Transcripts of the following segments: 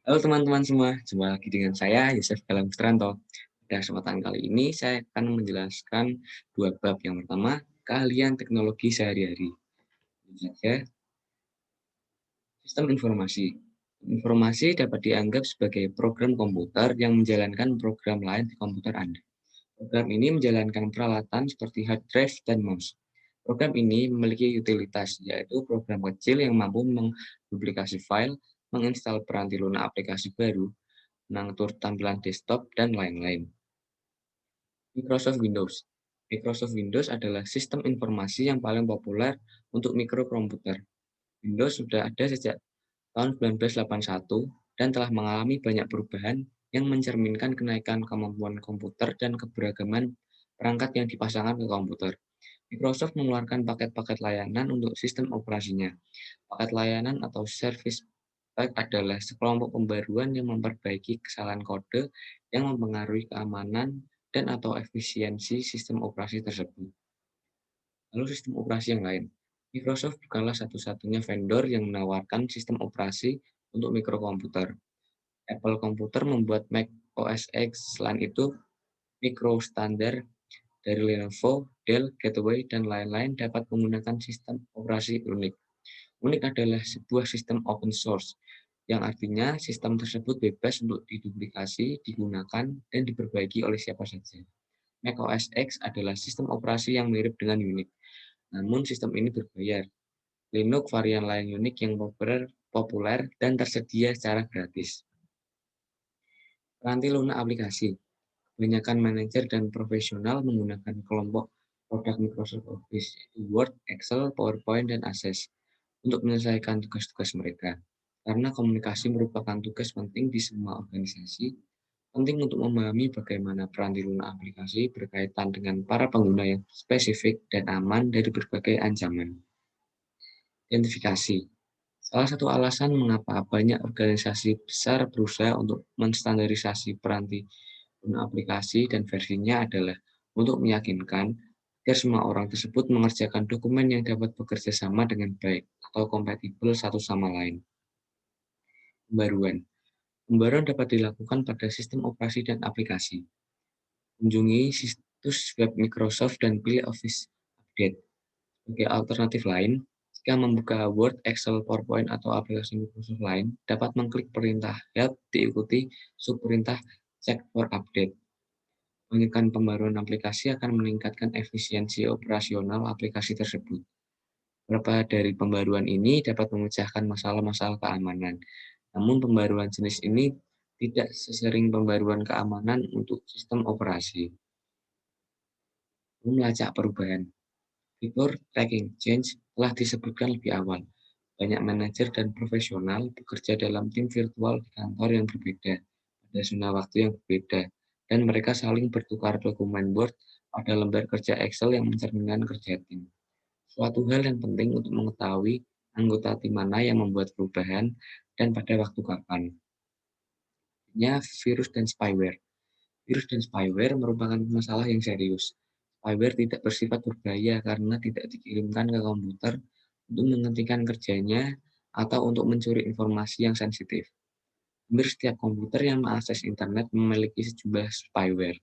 Halo teman-teman semua, jumpa lagi dengan saya Yosef Galang Putranto. Pada kesempatan kali ini saya akan menjelaskan dua bab. Yang pertama, keahlian teknologi sehari-hari. Tentu saja, sistem informasi. Informasi dapat dianggap sebagai program komputer yang menjalankan program lain di komputer Anda. Program ini menjalankan peralatan seperti hard drive dan mouse. Program ini memiliki utilitas, yaitu program kecil yang mampu menduplikasi file, menginstal peranti lunak aplikasi baru, mengatur tampilan desktop, dan lain-lain. Microsoft Windows. Microsoft Windows adalah sistem informasi yang paling populer untuk mikrokomputer. Windows sudah ada sejak tahun 1981 dan telah mengalami banyak perubahan yang mencerminkan kenaikan kemampuan komputer dan keberagaman perangkat yang dipasangkan ke komputer. Microsoft mengeluarkan paket-paket layanan untuk sistem operasinya. Paket layanan atau service pack adalah sekelompok pembaruan yang memperbaiki kesalahan kode yang mempengaruhi keamanan dan/atau efisiensi sistem operasi tersebut. Lalu sistem operasi yang lain. Microsoft bukanlah satu-satunya vendor yang menawarkan sistem operasi untuk mikrokomputer. Apple Computer membuat Mac OS X. Selain itu, mikrostandar dari Lenovo, Dell, Gateway, dan lain-lain dapat menggunakan sistem operasi unik. Unik adalah sebuah sistem open source, yang artinya sistem tersebut bebas untuk diduplikasi, digunakan, dan diperbaiki oleh siapa saja. Mac OS X adalah sistem operasi yang mirip dengan Unix, namun sistem ini berbayar. Linux varian lain Unix yang populer dan tersedia secara gratis. Peranti lunak aplikasi. Kebanyakan manajer dan profesional menggunakan kelompok produk Microsoft Office, yaitu Word, Excel, PowerPoint, dan Access, untuk menyelesaikan tugas-tugas mereka. Karena komunikasi merupakan tugas penting di semua organisasi, penting untuk memahami bagaimana peranti lunak aplikasi berkaitan dengan para pengguna yang spesifik dan aman dari berbagai ancaman. Identifikasi. Salah satu alasan mengapa banyak organisasi besar berusaha untuk menstandarisasi peranti lunak aplikasi dan versinya adalah untuk meyakinkan agar semua orang tersebut mengerjakan dokumen yang dapat bekerja sama dengan baik atau kompatibel satu sama lain. Pembaruan. Pembaruan dapat dilakukan pada sistem operasi dan aplikasi. Kunjungi situs web Microsoft dan pilih Office Update. Sebagai alternatif lain, jika membuka Word, Excel, PowerPoint, atau aplikasi Microsoft lain, dapat mengklik perintah Help diikuti subperintah Check for Update. Menginginkan pembaruan aplikasi akan meningkatkan efisiensi operasional aplikasi tersebut. Beberapa dari pembaruan ini dapat memecahkan masalah-masalah keamanan. Namun pembaruan jenis ini tidak sesering pembaruan keamanan untuk sistem operasi. Melacak perubahan. Fitur tracking change telah disebutkan lebih awal. Banyak manajer dan profesional bekerja dalam tim virtual di kantor yang berbeda, pada zona waktu yang berbeda, dan mereka saling bertukar dokumen Word pada lembar kerja Excel yang mencerminkan kerja tim. Suatu hal yang penting untuk mengetahui anggota tim mana yang membuat perubahan dan pada waktu kapan. Virus dan spyware. Virus dan spyware merupakan masalah yang serius. Spyware tidak bersifat berbahaya karena tidak dikirimkan ke komputer untuk menghentikan kerjanya atau untuk mencuri informasi yang sensitif. Hampir setiap komputer yang mengakses internet memiliki sejumlah spyware.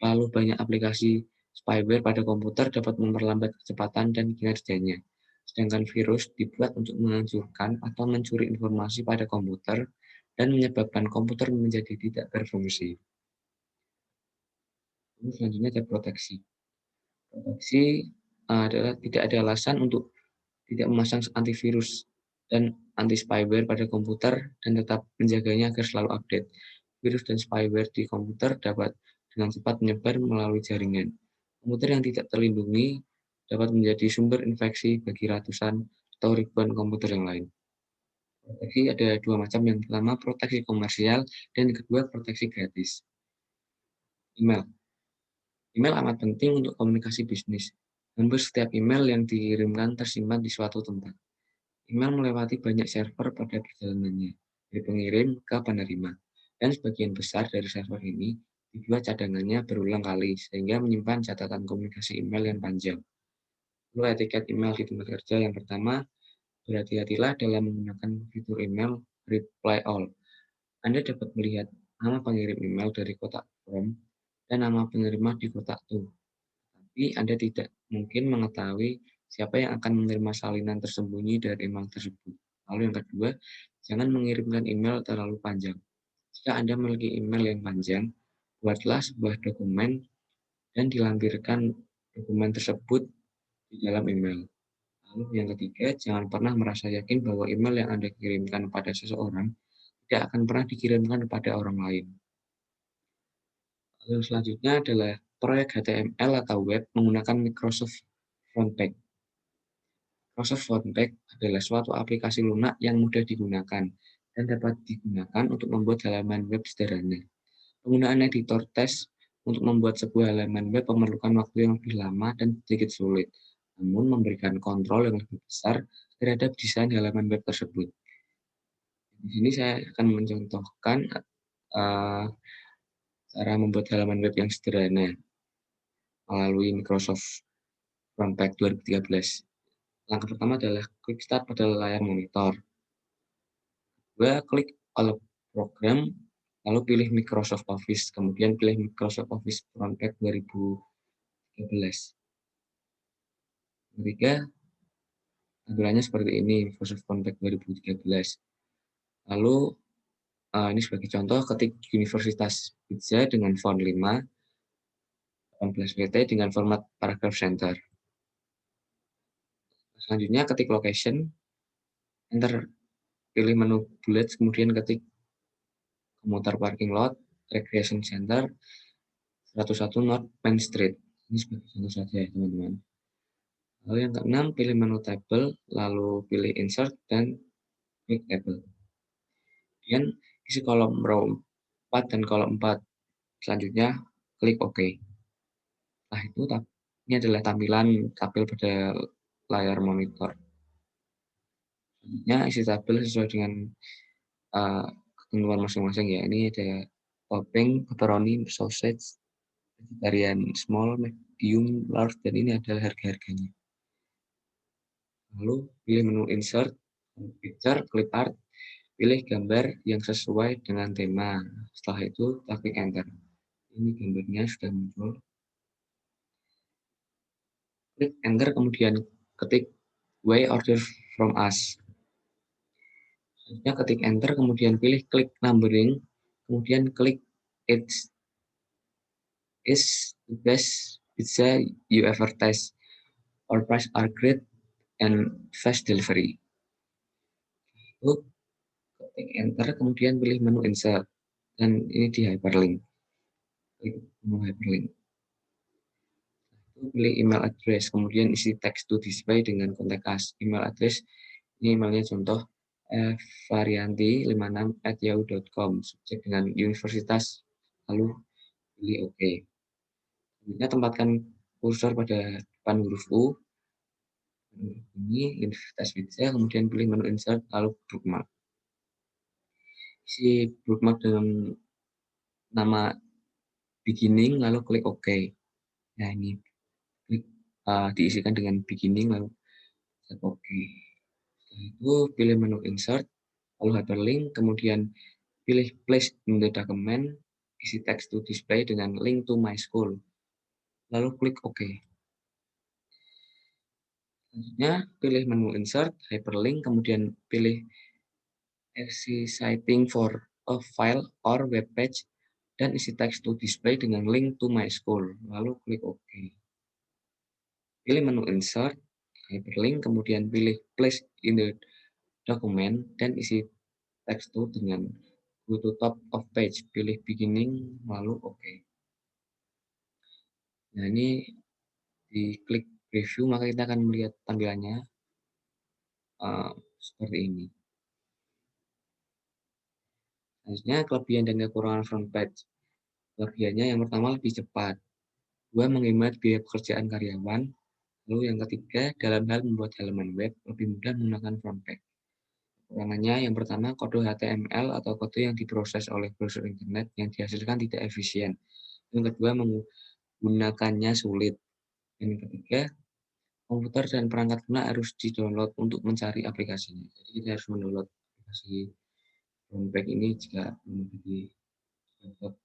Lalu banyak aplikasi spyware pada komputer dapat memperlambat kecepatan dan kinerjanya. Sedangkan virus dibuat untuk menghancurkan atau mencuri informasi pada komputer dan menyebabkan komputer menjadi tidak berfungsi. Selanjutnya ada proteksi. Proteksi adalah tidak ada alasan untuk tidak memasang antivirus dan anti spyware pada komputer dan tetap menjaganya agar selalu update. Virus dan spyware di komputer dapat dengan cepat menyebar melalui jaringan. Komputer yang tidak terlindungi dapat menjadi sumber infeksi bagi ratusan atau ribuan komputer yang lain. Proteksi ada dua macam, yang pertama proteksi komersial dan yang kedua proteksi gratis. Email. Email amat penting untuk komunikasi bisnis. Hampir setiap email yang dikirimkan tersimpan di suatu tempat. Email melewati banyak server pada perjalanannya, dari pengirim ke penerima, dan sebagian besar dari server ini dibuat cadangannya berulang kali, sehingga menyimpan catatan komunikasi email yang panjang. Lalu etiket email di tempat kerja. Yang pertama, berhati-hatilah dalam menggunakan fitur email reply all. Anda dapat melihat nama pengirim email dari kotak form dan nama penerima di kotak to. Tapi Anda tidak mungkin mengetahui siapa yang akan menerima salinan tersembunyi dari email tersebut. Lalu yang kedua, jangan mengirimkan email terlalu panjang. Jika Anda memiliki email yang panjang, buatlah sebuah dokumen dan dilampirkan dokumen tersebut di dalam email. Lalu yang ketiga, jangan pernah merasa yakin bahwa email yang Anda kirimkan pada seseorang tidak akan pernah dikirimkan kepada orang lain. Lalu selanjutnya adalah proyek HTML atau web menggunakan Microsoft Frontpage. Microsoft Frontpage adalah suatu aplikasi lunak yang mudah digunakan dan dapat digunakan untuk membuat halaman web sederhana. Penggunaan editor teks untuk membuat sebuah halaman web memerlukan waktu yang lebih lama dan sedikit sulit, namun memberikan kontrol yang lebih besar terhadap desain halaman web tersebut. Di sini saya akan mencontohkan uh, cara membuat halaman web yang sederhana melalui Microsoft Frontpage 2013. Langkah pertama adalah klik Start pada layar monitor. Kedua, klik All Program, lalu pilih Microsoft Office, kemudian pilih Microsoft Office Frontpage 2013. Ketiga, tampilannya seperti ini, Microsoft Frontpage 2013. Lalu, ini sebagai contoh, ketik Universitas Pizza dengan font 5, 18 pt dengan format paragraph center. Selanjutnya, ketik location, enter, pilih menu bullets, kemudian ketik komuter parking lot, recreation center, 101 North Main Street. Ini sebagai contoh saja ya, teman-teman. Lalu yang keenam, pilih menu table, lalu pilih insert dan klik table. Kemudian isi kolom row 4 dan kolom 4. Selanjutnya klik OK. Nah, ini adalah tampilan tabel pada layar monitor. Selanjutnya isi tabel sesuai dengan ketentuan masing-masing ya. Ini ada topping, pepperoni, sausage, vegetarian small, medium, large, dan ini adalah harga-harganya. Lalu pilih menu insert, picture, clip art, pilih gambar yang sesuai dengan tema. Setelah itu, klik enter. Ini gambarnya sudah muncul. Klik enter, kemudian ketik "Why order from us". Selanjutnya ketik enter, kemudian pilih klik numbering, kemudian klik "It's is the best pizza you ever taste. Our price are great and fast delivery". Lalu ketik enter, kemudian pilih menu insert, dan ini di hyperlink. Klik menu hyperlink. Pilih email address, kemudian isi text to display dengan kontak us. Email address, ini emailnya contoh varianti56@yahoo.com, subjek dengan universitas, lalu pilih OK. Selanjutnya tempatkan kursor pada depan huruf U, ini Universitas Pizza, kemudian pilih menu insert, lalu bookmark. Isi bookmark dengan nama beginning, lalu klik OK. Nah, ini klik diisikan dengan beginning, lalu klik OK. Setelah itu pilih menu insert, lalu hyperlink, kemudian pilih place in the document, isi text to display dengan link to my school, lalu klik OK. Selanjutnya pilih menu insert, hyperlink, kemudian pilih citing for a file or web page, dan isi text to display dengan link to my school, lalu klik OK. Pilih menu insert, hyperlink, kemudian pilih place in the document, dan isi text to dengan go to top of page, pilih beginning, lalu OK. Nah, ini di klik preview, maka kita akan melihat tampilannya seperti ini. Selanjutnya, kelebihan dan kekurangan front page. Kelebihannya yang pertama lebih cepat. Dua, menghemat biaya pekerjaan karyawan. Lalu yang ketiga, dalam hal membuat halaman web, lebih mudah menggunakan front page. Kekurangannya yang pertama, kode HTML atau kode yang diproses oleh browser internet yang dihasilkan tidak efisien. Yang kedua, menggunakannya sulit. Dan yang ketiga, komputer dan perangkat lunak harus di-download untuk mencari aplikasinya. Jadi kita harus mendownload aplikasi Groundbreak ini juga menjadi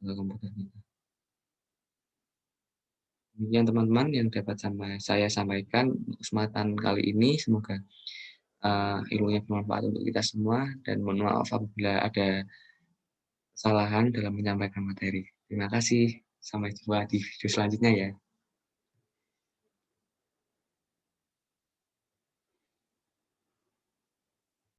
komputer kita. Demikian teman-teman yang dapat saya sampaikan untuk kesempatan kali ini. Semoga ilmunya bermanfaat untuk kita semua dan mohon maaf apabila ada kesalahan dalam menyampaikan materi. Terima kasih. Sampai jumpa di video selanjutnya ya.